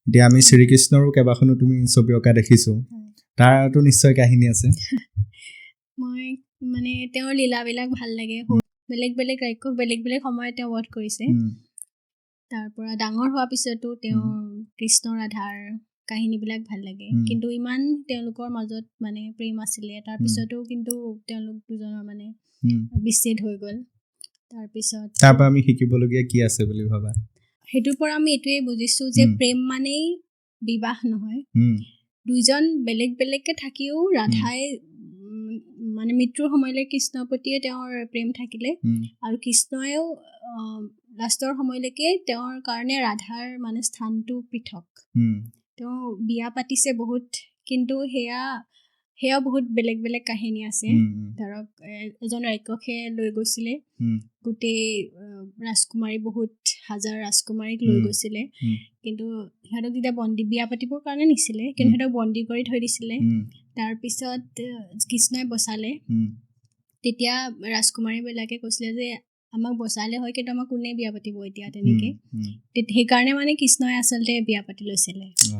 এতিয়া আমি শ্ৰীকৃষ্ণৰো কেইবাখনো তুমি ছবি অঁকা দেখিছো তাৰতো নিশ্চয় কাহিনী আছে মই মানে তেওঁৰ লীলাবিলাক ভাল লাগে বেলেগ বেলেগ ৰাক্ষস বেলেগ বেলেগ সময়ত তেওঁ বধ কৰিছে তাৰ পৰা ডাঙৰ হোৱাৰ পিছতো তেওঁ কৃষ্ণ ৰাধাৰ কাহিনীবিলাক ভাল লাগে কিন্তু ইমান তেওঁলোকৰ মাজত মানে প্ৰেম আছিলে তাৰ পিছতো কিন্তু তেওঁলোক দুজনৰ মানে বিচ্ছেদ হৈ গ'ল তাৰপিছত তাৰ পৰা আমি শিকিবলগীয়া কি আছে বুলি ভাবা সেইটোৰ পৰা আমি এইটোৱে বুজিছো যে প্ৰেম মানেই বিবাহ নহয় দুইজন বেলেগ বেলেগকে থাকিও ৰাধাই মানে মৃত্যুৰ সময়লৈ কৃষ্ণৰ প্ৰতিয়ে তেওঁৰ প্ৰেম থাকিলে আৰু কৃষ্ণয়েও লাষ্টৰ সময়লৈকে তেওঁৰ কাৰণে ৰাধাৰ মানে স্থানটো পৃথক তেওঁ বিয়া পাতিছে বহুত কিন্তু সেয়া বহুত বেলেগ বেলেগ কাহিনী আছে ধৰক এজন ৰাক্ষসে লৈ গৈছিলে গোটেই ৰাজকুমাৰী বহুত হাজাৰ ৰাজকুমাৰীক লৈ গৈছিলে কিন্তু সিহঁতক যেতিয়া বিয়া পাতিবৰ কাৰণে নিছিলে কিন্তু সিহঁতক বন্দী কৰি থৈ দিছিলে তাৰপিছত কৃষ্ণই বচালে তেতিয়া ৰাজকুমাৰীবিলাকে কৈছিলে যে আমাক বচালে হয় কিন্তু আমাক কোনে বিয়া পাতিব এতিয়া তেনেকে সেইকাৰণে মানে কৃষ্ণই আচলতে বিয়া পাতি লৈছিলে